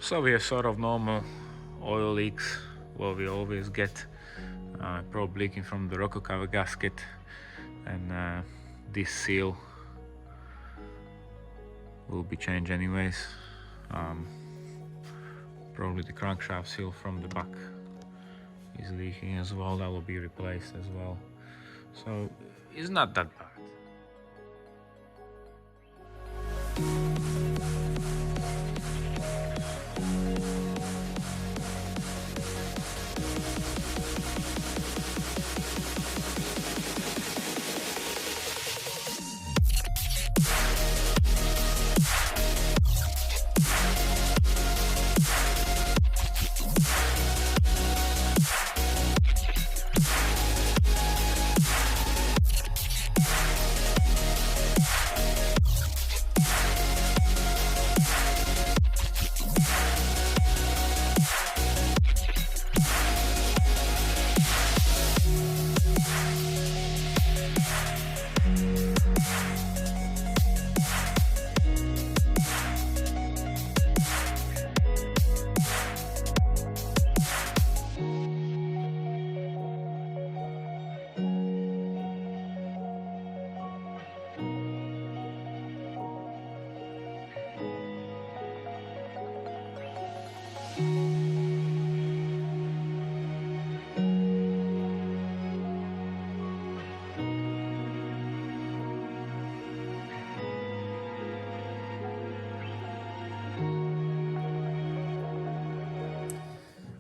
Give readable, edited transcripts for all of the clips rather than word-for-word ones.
So we have sort of normal oil leaks what we always get, probably leaking from the rocker cover gasket, and this seal will be changed anyways. Probably the crankshaft seal from the back is leaking as well, that will be replaced as well. So it's not that bad.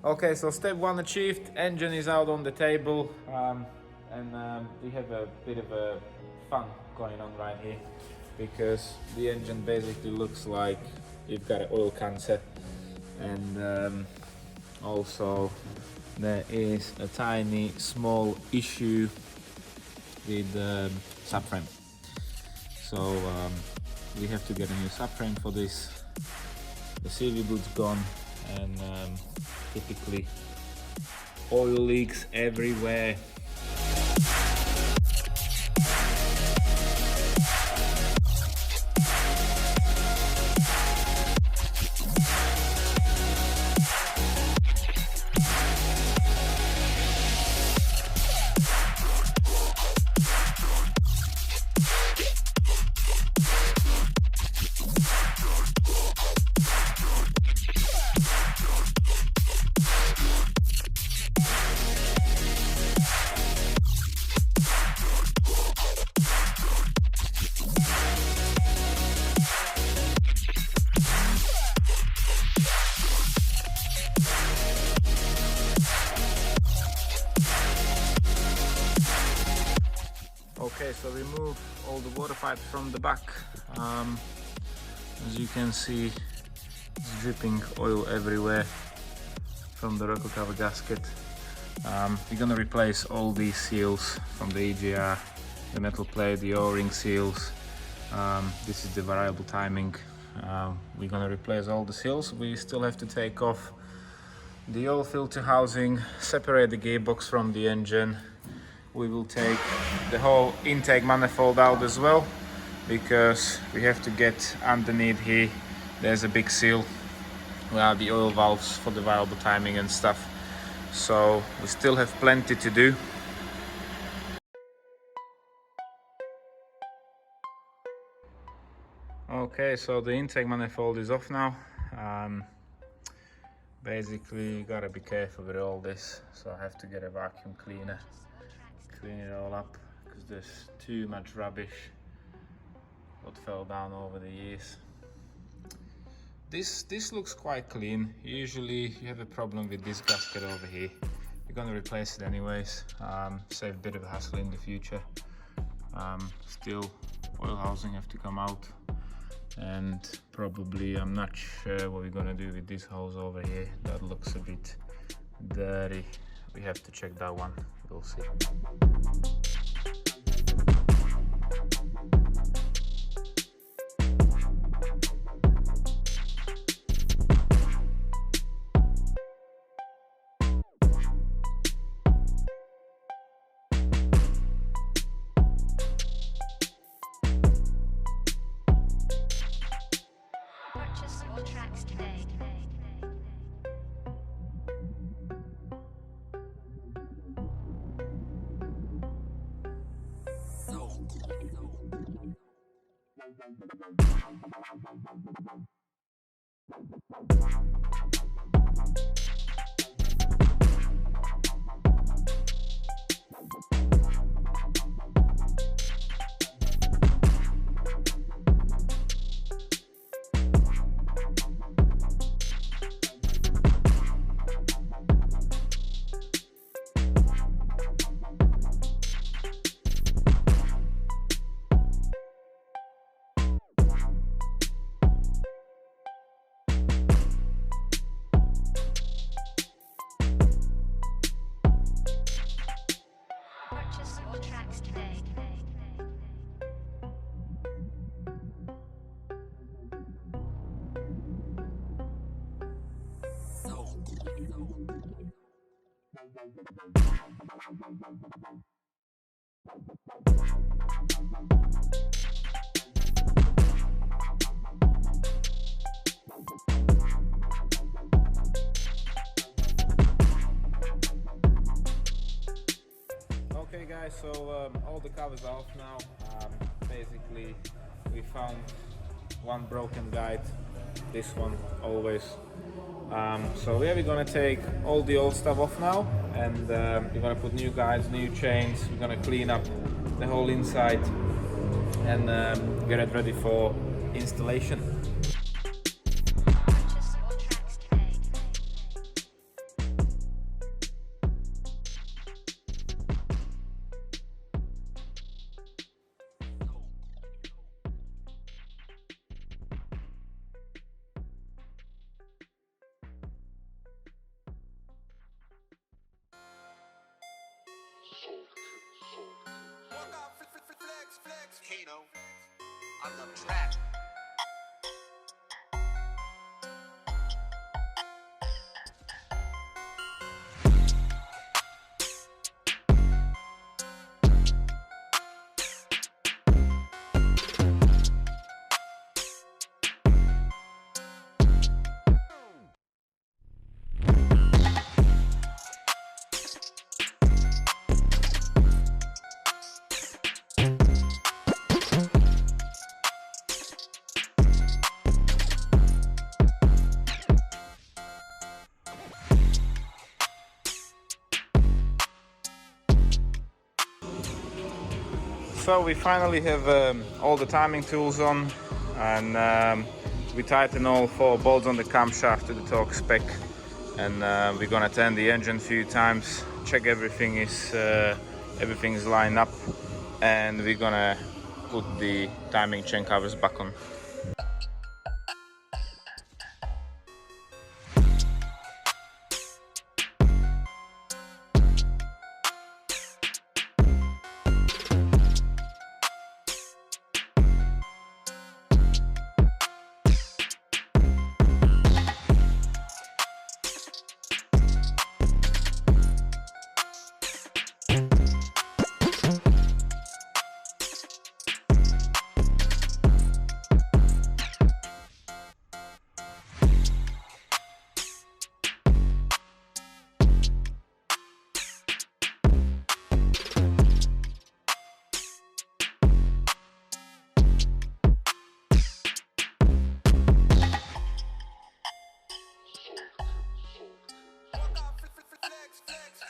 Okay, so step one achieved, engine is out on the table, and we have a bit of a fun going on right here, because the engine basically looks like you've got an oil cancer, and also there is a tiny small issue with the subframe. So we have to get a new subframe for this. The CV boot's gone, and typically oil leaks everywhere. Okay, so remove all the water pipes from the back. As you can see, it's dripping oil everywhere from the rocker cover gasket. We're gonna replace all these seals from the EGR, the metal plate, the O-ring seals. This is the variable timing. We're gonna replace all the seals. We still have to take off the oil filter housing, separate the gearbox from the engine. We will take the whole intake manifold out as well, because we have to get underneath here. There's a big seal where the oil valves for the variable timing and stuff. So we still have plenty to do. Okay, so the intake manifold is off now. Basically, you gotta be careful with all this, so I have to get a vacuum cleaner, clean it all up, because there's too much rubbish what fell down over the years. This looks quite clean. Usually you have a problem with this gasket over here. We're gonna replace it anyways, save a bit of hassle in the future. Still, oil housing have to come out, and probably, I'm not sure what we're gonna do with this hose over here. That looks a bit dirty. We have to check that one, we'll see. Purchase your tracks today. Purchase your tracks today. Okay guys, so all the covers are off now. Basically we found one broken guide, this one always. So yeah, we're gonna take all the old stuff off now, and we're gonna put new guides, new chains. We're gonna clean up the whole inside and get it ready for installation. Purchase your tracks today. Kano, I love trap. So we finally have all the timing tools on, and we tighten all 4 bolts on the camshaft to the torque spec, and we're gonna turn the engine a few times, check everything's lined up, and we're gonna put the timing chain covers back on.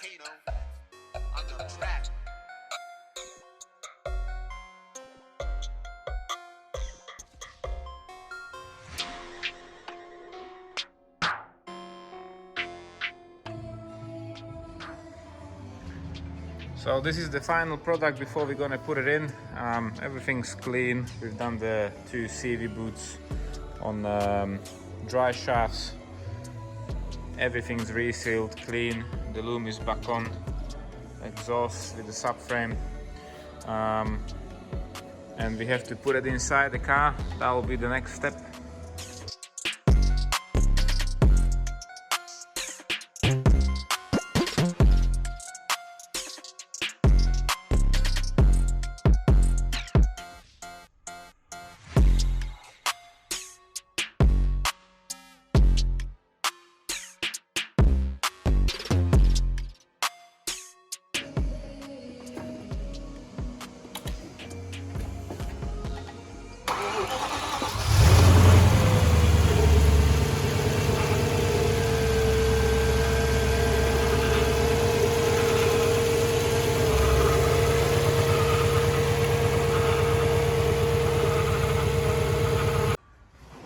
Kano, I love trap. So this is the final product before we're gonna put it in. Everything's clean. We've done the 2 CV boots on dry shafts. Everything's resealed, clean. The loom is back on. Exhaust with the subframe. And we have to put it inside the car. That will be the next step.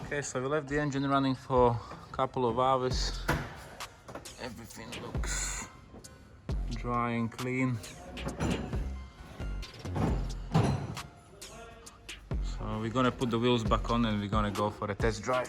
Okay, so we left the engine running for a couple of hours. Everything looks dry and clean. So we're gonna put the wheels back on and we're gonna go for a test drive.